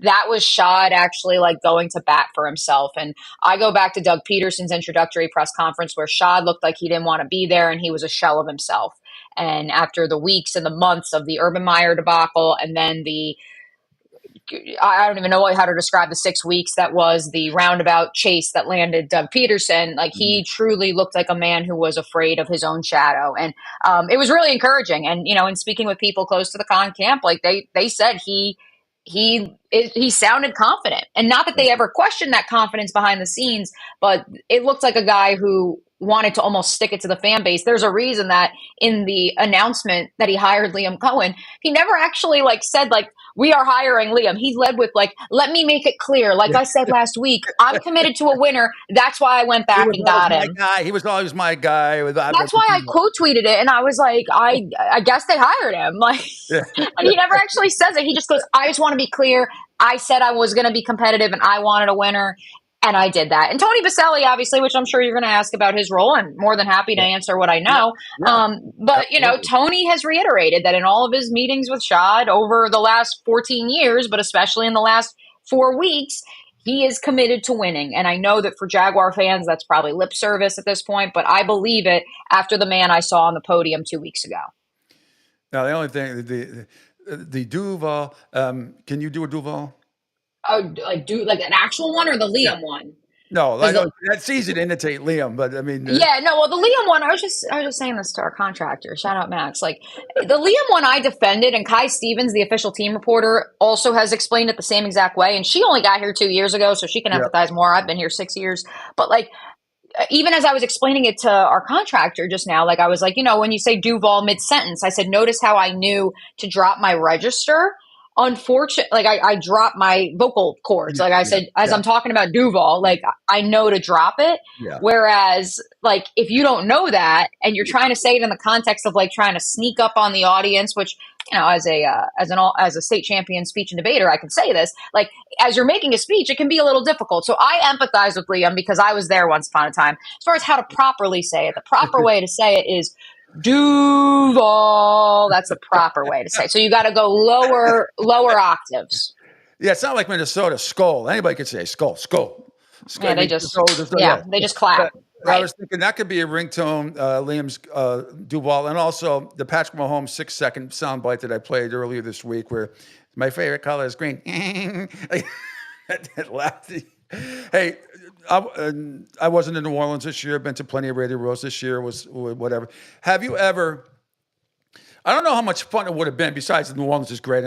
that was Shad actually like going to bat for himself. And I go back to Doug Peterson's introductory press conference where Shad looked like he didn't want to be there and he was a shell of himself. And after the weeks and the months of the Urban Meyer debacle, and then I don't even know how to describe the 6 weeks that was the roundabout chase that landed Doug Peterson, like he truly looked like a man who was afraid of his own shadow. And it was really encouraging. And, in speaking with people close to the Khan camp, like they said he sounded confident, and not that they ever questioned that confidence behind the scenes, but it looked like a guy who wanted to almost stick it to the fan base. There's a reason that in the announcement that he hired Liam Cohen, he never actually like said like, "We are hiring Liam." He led with like, "Let me make it clear. Like I said last week, I'm committed to a winner. That's why I went back and got him." He was always my guy. That's why I quote tweeted it, and I was like, I guess they hired him. Like, and he never actually says it. He just goes, "I just want to be clear. I said I was going to be competitive, and I wanted a winner, and I did that." And Tony Baselli, obviously, which I'm sure you're going to ask about his role, I'm more than happy to answer what I know. But Tony has reiterated that in all of his meetings with Shad over the last 14 years, but especially in the last 4 weeks, he is committed to winning. And I know that for Jaguar fans, that's probably lip service at this point, but I believe it after the man I saw on the podium 2 weeks ago. Now, the only thing, the Duval, can you do a Duval? Oh, like an actual one or the Liam one? No, that's easy to imitate Liam, but I mean, yeah, no. Well, the Liam one, I was just saying this to our contractor. Shout out Max. Like the Liam one, I defended, and Kai Stevens, the official team reporter, also has explained it the same exact way. And she only got here 2 years ago, so she can empathize more. I've been here 6 years, but like. Even as I was explaining it to our contractor just now, like I was like, when you say Duval mid-sentence, I said, notice how I knew to drop my register. Unfortunately, like I dropped my vocal cords. Like I said, as I'm talking about Duval, like I know to drop it. Yeah. Whereas like, if you don't know that and you're trying to say it in the context of like trying to sneak up on the audience, which, as a state champion speech and debater, I can say this, like as you're making a speech, it can be a little difficult. So I empathize with Liam because I was there once upon a time. As far as how to properly say it, the proper way to say it is Duval. That's the proper way to say it. So you got to go lower octaves. Yeah, it's not like Minnesota. Skull. Anybody could say skull. Yeah, they just clap. Right. I was thinking that could be a ringtone, Liam's Duval, and also the Patrick Mahomes 6-second soundbite that I played earlier this week, where my favorite color is green. Hey, I wasn't in New Orleans this year. I've been to plenty of Radio Rows this year. Was whatever. Have you ever? I don't know how much fun it would have been. Besides, New Orleans is great,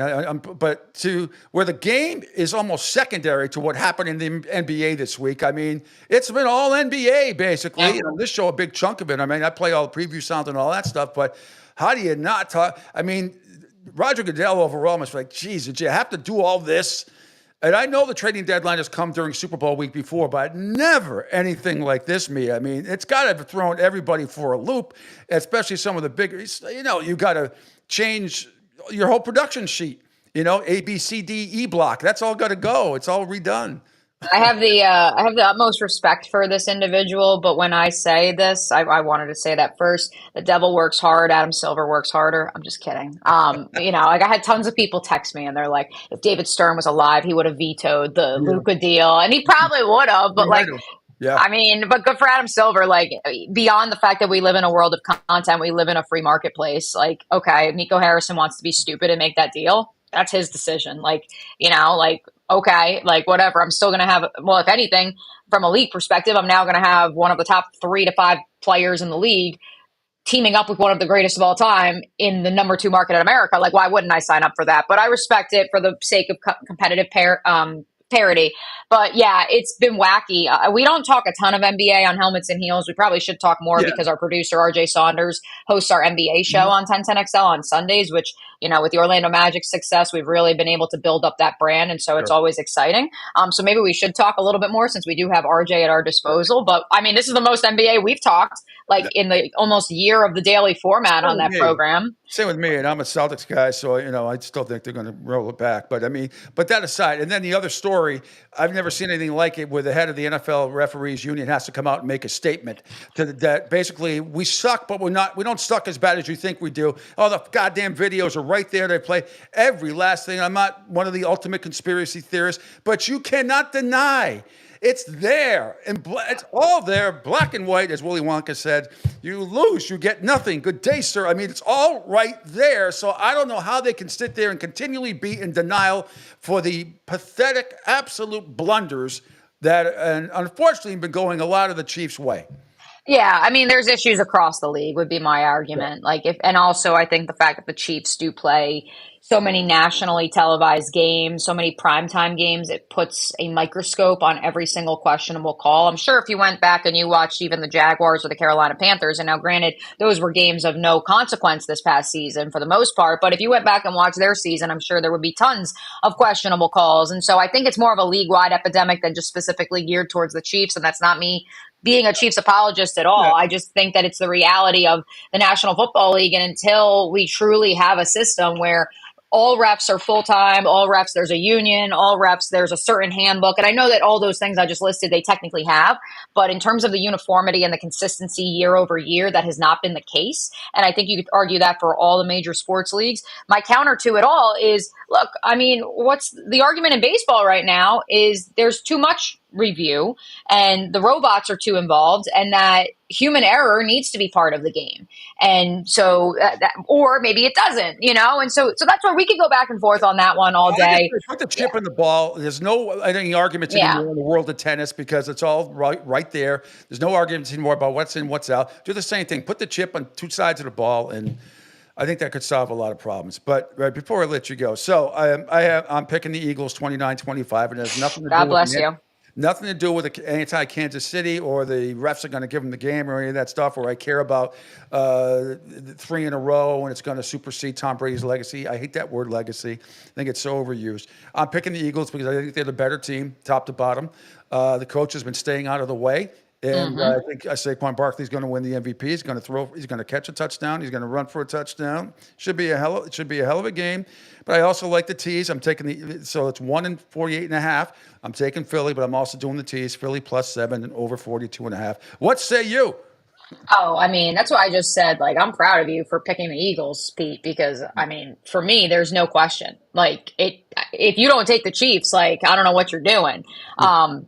but to where the game is almost secondary to what happened in the NBA this week. I mean, it's been all NBA basically. Yeah. This show a big chunk of it. I mean, I play all the preview sounds and all that stuff. But how do you not talk? I mean, Roger Goodell overall must be like, geez, did you have to do all this? And I know the trading deadline has come during Super Bowl week before, but never anything like this, me. I mean, it's got to have thrown everybody for a loop, especially some of the bigger, you got to change your whole production sheet, A, B, C, D, E block. That's all got to go. It's all redone. I have the utmost respect for this individual, but when I say this, I wanted to say that first. The devil works hard. Adam Silver works harder. I'm just kidding. Like I had tons of people text me and they're like, if David Stern was alive, he would have vetoed the Luka deal, and he probably would have. But like, Yeah. I mean, but good for Adam Silver. Like, beyond the fact that we live in a world of content, we live in a free marketplace. Like, okay, Nico Harrison wants to be stupid and make that deal. That's his decision. Like, like, okay, like, whatever. I'm still going to have, well, if anything, from a league perspective, I'm now going to have one of the top 3 to 5 players in the league teaming up with one of the greatest of all time in the number 2 market in America. Like, why wouldn't I sign up for that? But I respect it for the sake of competitive parity. But yeah, it's been wacky. We don't talk a ton of NBA on Helmets and Heels. We probably should talk more Yeah. because our producer, RJ Saunders, hosts our NBA show on 1010XL on Sundays, which, with the Orlando Magic's success, we've really been able to build up that brand. And so it's always exciting. So maybe we should talk a little bit more since we do have RJ at our disposal. But I mean, this is the most NBA we've talked like in the almost year of the daily format on that program. Same with me, and I'm a Celtics guy, so I still think they're going to roll it back. But I mean, but that aside, and then the other story, I've never seen anything like it, where the head of the NFL referees union has to come out and make a statement that basically we suck, but we don't suck as bad as you think we do. Oh, the goddamn videos are right there. They play every last thing. I'm not one of the ultimate conspiracy theorists, but you cannot deny. It's there, and it's all there, black and white, as Willy Wonka said. You lose, you get nothing. Good day, sir. I mean, it's all right there. So I don't know how they can sit there and continually be in denial for the pathetic, absolute blunders that, and unfortunately, have been going a lot of the Chiefs' way. Yeah, I mean, there's issues across the league would be my argument. Like, and also I think the fact that the Chiefs do play so many nationally televised games, so many primetime games, it puts a microscope on every single questionable call. I'm sure if you went back and you watched even the Jaguars or the Carolina Panthers, and now granted, those were games of no consequence this past season for the most part, but if you went back and watched their season, I'm sure there would be tons of questionable calls. And so I think it's more of a league-wide epidemic than just specifically geared towards the Chiefs, and that's not me being a Chiefs apologist at all. Yeah. I just think that it's the reality of the National Football League. And until we truly have a system where all refs are full-time, all refs, there's a union, all refs, there's a certain handbook. And I know that all those things I just listed, they technically have. But in terms of the uniformity and the consistency year over year, that has not been the case. And I think you could argue that for all the major sports leagues. My counter to it all is, look, I mean, what's the argument in baseball right now is there's too much review and the robots are too involved, and that human error needs to be part of the game. And so or maybe it doesn't, and so that's where we could go back and forth on that one all day. Put the chip in the ball. There's no any arguments anymore in the world of tennis because it's all right there. There's no arguments anymore about what's in, what's out. Do the same thing. Put the chip on 2 sides of the ball, and I think that could solve a lot of problems. But right before I let you go, so I'm picking the Eagles 29-25, and there's nothing to God bless you. Nothing to do with the anti-Kansas City or the refs are going to give them the game or any of that stuff, or I care about 3 in a row and it's going to supersede Tom Brady's legacy. I hate that word legacy. I think it's so overused. I'm picking the Eagles because I think they're the better team, top to bottom. The coach has been staying out of the way. And I think Saquon Barkley's going to win the MVP. He's going to throw. He's going to catch a touchdown. He's going to run for a touchdown. It should be a hell of a game. But I also like the tease. I'm taking so it's 148.5. I'm taking Philly, but I'm also doing the tease. Philly +7 and over 42.5. What say you? Oh, I mean, that's what I just said. Like, I'm proud of you for picking the Eagles, Pete, because I mean, for me, there's no question. Like, if you don't take the Chiefs, like, I don't know what you're doing.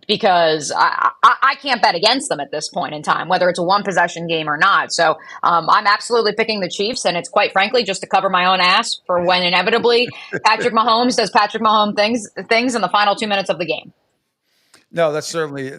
Because I can't bet against them at this point in time, whether it's a 1-possession game or not. So I'm absolutely picking the Chiefs, and it's quite frankly just to cover my own ass for when inevitably Patrick Mahomes does Patrick Mahomes things in the final 2 minutes of the game. No, that's certainly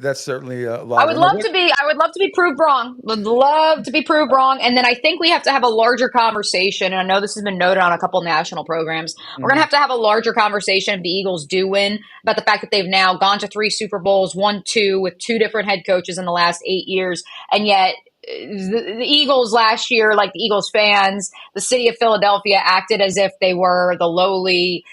a lot. I would love to be proved wrong. Would love to be proved wrong. And then I think we have to have a larger conversation. And I know this has been noted on a couple national programs. We're going to have a larger conversation if the Eagles do win about the fact that they've now gone to 3 Super Bowls, won 2 with 2 different head coaches in the last 8 years. And yet the Eagles last year, like the Eagles fans, the city of Philadelphia acted as if they were the lowly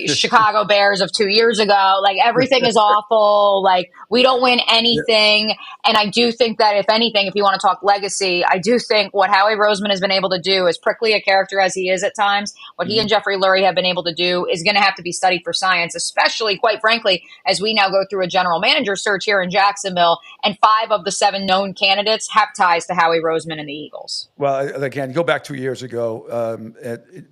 Chicago Bears of 2 years ago. Like, everything is awful. Like, we don't win anything. And I do think that if anything, if you want to talk legacy, I do think what Howie Roseman has been able to do, as prickly a character as he is at times, what he and Jeffrey Lurie have been able to do is going to have to be studied for science, especially, quite frankly, as we now go through a general manager search here in Jacksonville, and 5 of the 7 known candidates have ties to Howie Roseman and the Eagles. Well, again, go back 2 years ago.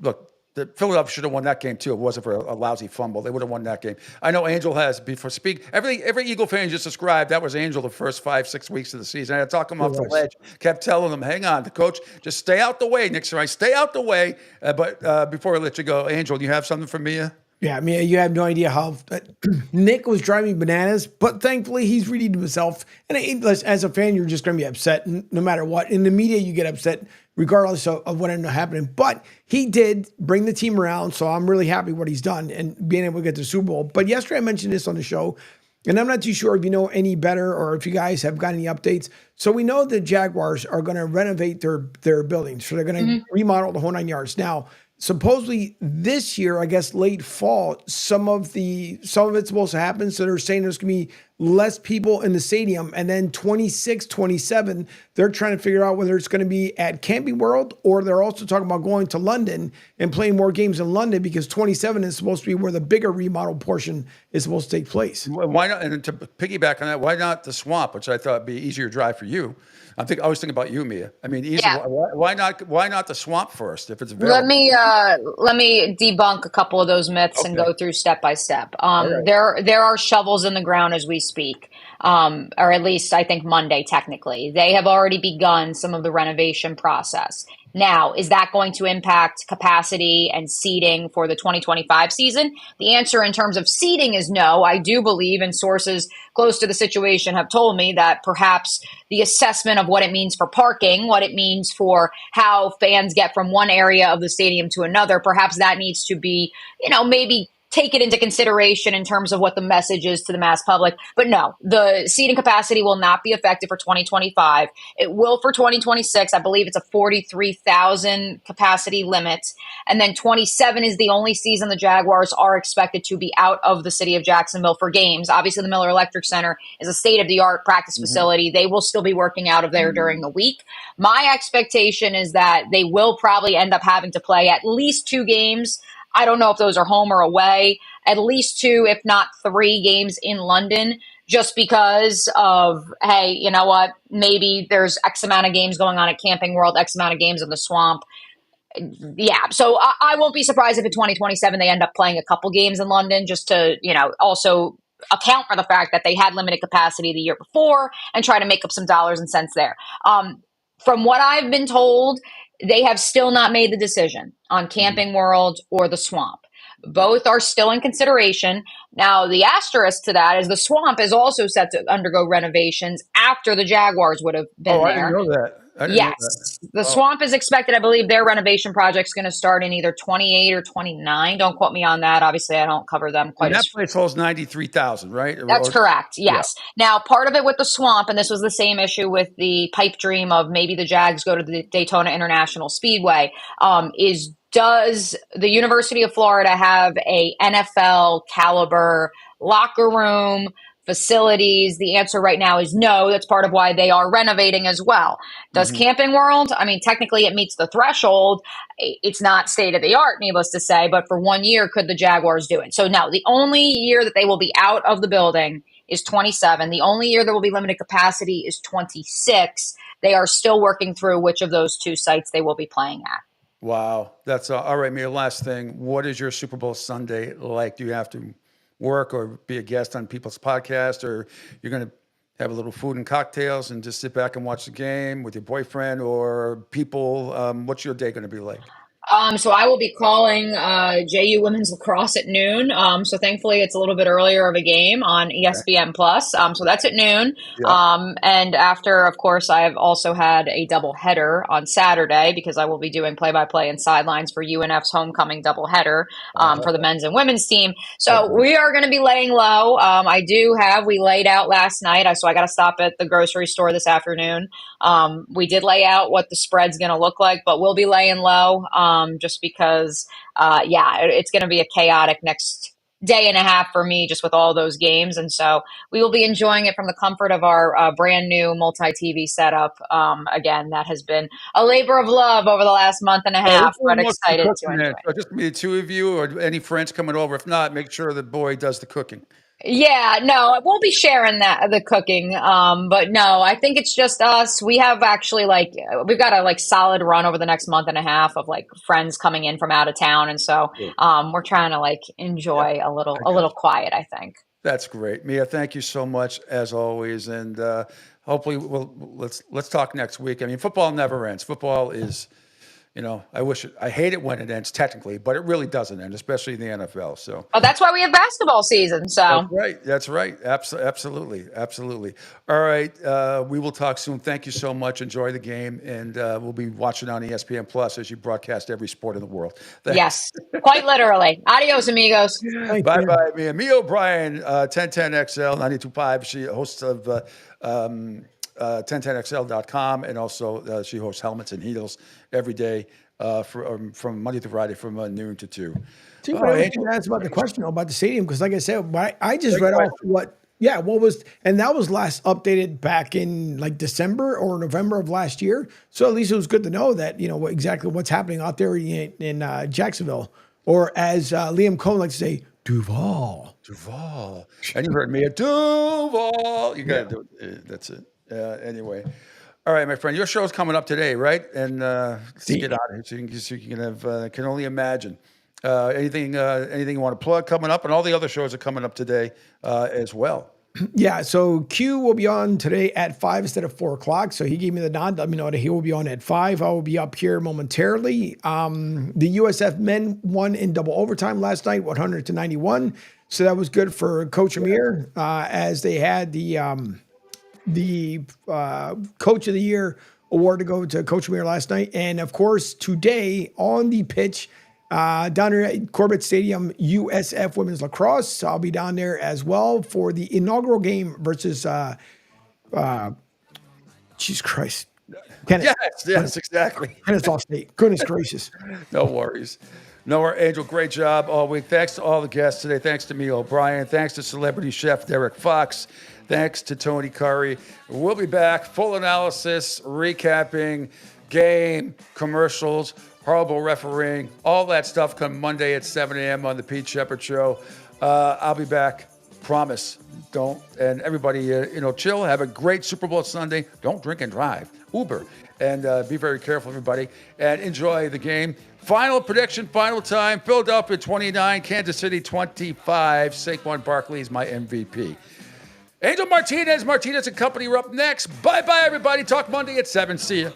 Look, Philadelphia should have won that game too. It wasn't for a lousy fumble. They would have won that game. I know Angel has before speak. Every Eagle fan just described, that was Angel the first 5-6 weeks of the season. I had to talk him off the ledge. Kept telling him, hang on, the coach, just stay out the way, Nick Sarai, stay out the way. But before I let you go, Angel, you have something for Mia? Yeah, Mia, you have no idea how Nick was driving me bananas, but thankfully he's redeemed himself. And as a fan, you're just going to be upset no matter what. In the media, you get upset regardless of what ended up happening. But he did bring the team around, so I'm really happy what he's done and being able to get to the Super Bowl. But yesterday I mentioned this on the show, and I'm not too sure if you know any better or if you guys have got any updates. So we know the Jaguars are going to renovate their buildings. So they're going to remodel the whole 9 yards. Now, supposedly this year, I guess late fall, some of it's supposed to happen. So they're saying there's going to be less people in the stadium. And then 26, 27, they're trying to figure out whether it's going to be at Camping World, or they're also talking about going to London and playing more games in London, because 27 is supposed to be where the bigger remodel portion is supposed to take place. Why not? And to piggyback on that, why not the Swamp, which I thought would be easier drive for you? I was thinking about you, Mia. I mean, easy. Yeah. Why not the Swamp first if it's available? Let me debunk a couple of those myths and go through step by step. Right. There are shovels in the ground as we speak, or at least I think Monday technically. They have already begun some of the renovation process. Now, is that going to impact capacity and seating for the 2025 season? The answer in terms of seating is no. I do believe, and sources close to the situation have told me, that perhaps the assessment of what it means for parking, what it means for how fans get from one area of the stadium to another, perhaps that needs to be, maybe take it into consideration in terms of what the message is to the mass public. But no, the seating capacity will not be affected for 2025. It will for 2026. I believe it's a 43,000 capacity limit. And then 27 is the only season the Jaguars are expected to be out of the city of Jacksonville for games. Obviously, the Miller Electric Center is a state-of-the-art practice facility. They will still be working out of there during the week. My expectation is that they will probably end up having to play at least 2 games. I don't know if those are home or away, at least 2, if not 3 games in London, just because of, hey, you know what, maybe there's X amount of games going on at Camping World, X amount of games in the Swamp. Yeah, so I won't be surprised if in 2027 they end up playing a couple games in London, just to, also account for the fact that they had limited capacity the year before and try to make up some dollars and cents there. From what I've been told, they have still not made the decision on Camping World or the Swamp. Both are still in consideration. Now, the asterisk to that is the Swamp is also set to undergo renovations after the Jaguars would have been there. I didn't know that. Yes. The Swamp is expected. I believe their renovation project is going to start in either 28 or 29. Don't quote me on that. Obviously, I don't cover them quite And as that place holds 93,000, right? That's correct. Yes. Yeah. Now, part of it with the Swamp, and this was the same issue with the pipe dream of maybe the Jags go to the Daytona International Speedway, is does the University of Florida have a NFL caliber locker room, facilities? The answer right now is no. That's part of why they are renovating as well. Does Camping World? I mean, technically it meets the threshold. It's not state of the art, needless to say, but for 1 year, could the Jaguars do it? So no, the only year that they will be out of the building is 27. The only year there will be limited capacity is 26. They are still working through which of those 2 sites they will be playing at. Wow. That's all right, Mia. Last thing. What is your Super Bowl Sunday like? Do you have to work or be a guest on people's podcast, or you're going to have a little food and cocktails and just sit back and watch the game with your boyfriend or people? What's your day going to be like? So I will be calling JU Women's Lacrosse at noon. So thankfully it's a little bit earlier of a game on ESPN Plus. So that's at noon. Yeah. And after, of course, I've also had a double header on Saturday because I will be doing play-by-play and sidelines for UNF's homecoming double header for the men's and women's team. So we are going to be laying low. We laid out last night. So I got to stop at the grocery store this afternoon. We did lay out what the spread's going to look like, but we'll be laying low. Just because, it's going to be a chaotic next day and a half for me just with all those games. And so we will be enjoying it from the comfort of our brand new multi-TV setup. Again, that has been a labor of love over the last month and a half, but excited to enjoy it. So just the 2 of you or any friends coming over. If not, make sure the boy does the cooking. Yeah, no, we'll be sharing the cooking. But no, I think it's just us. We have actually we've got a solid run over the next month and a half of friends coming in from out of town, and so Cool. we're trying to Yeah, enjoy a little I a got little you. quiet, I think. That's great, Mia. Thank you so much as always, and hopefully let's talk next week. I mean, football never ends. Football is, I hate it when it ends technically, but it really doesn't end, especially in the NFL. So. Oh, that's why we have basketball season. That's So right. That's right. Absolutely. Absolutely. All right. We will talk soon. Thank you so much. Enjoy the game. And we'll be watching on ESPN Plus as you broadcast every sport in the world. Thanks. yes, quite literally. Adios, amigos. Thanks, Bye man. bye, Mia. Mia O'Brien, 1010XL, 92.5. She hosts of 1010XL.com. And also she hosts Helmets and Heels every day from Monday to Friday from noon to 2. See, Oh, but I was Angel. going to ask about the question about the stadium because, like I said, I just Great read off question. what was, and that was last updated back in December or November of last year. So at least it was good to know that exactly what's happening out there in Jacksonville, or as Liam Cohen likes to say, Duval. Duval. And you heard me at Duval. You got Yeah. to do it. That's it. Anyway. All right, my friend. Your show's coming up today, right? And let's See, get out of here so you can have, can only imagine. Anything you want to plug coming up? And all the other shows are coming up today as well. yeah. So Q will be on today at 5 instead of 4 o'clock. So he gave me the nod. Let me know that he will be on at 5. I will be up here momentarily. The USF men won in double overtime last night, 100-91. So that was good for Coach Amir, as they had the Coach of the Year award to go to Coach Amir last night. And of course, today on the pitch, down here at Corbett Stadium, USF Women's Lacrosse. So I'll be down there as well for the inaugural game versus, Jesus Christ, Kenneth. Yes, exactly. Kennesaw State. Goodness gracious. No worries. No worries, Angel. Great job all week. Thanks to all the guests today. Thanks to Mia O'Brien. Thanks to celebrity chef Derek Fox. Thanks to Tony Curry. We'll be back. Full analysis, recapping, game, commercials, horrible refereeing, all that stuff come Monday at 7 a.m. on the Pete Sheppard Show. I'll be back. Promise. Don't. And everybody, chill. Have a great Super Bowl Sunday. Don't drink and drive. Uber. And be very careful, everybody. And enjoy the game. Final prediction, final time. Philadelphia 29, Kansas City 25. Saquon Barkley is my MVP. Angel Martinez and Company are up next. Bye-bye, everybody. Talk Monday at 7. See ya.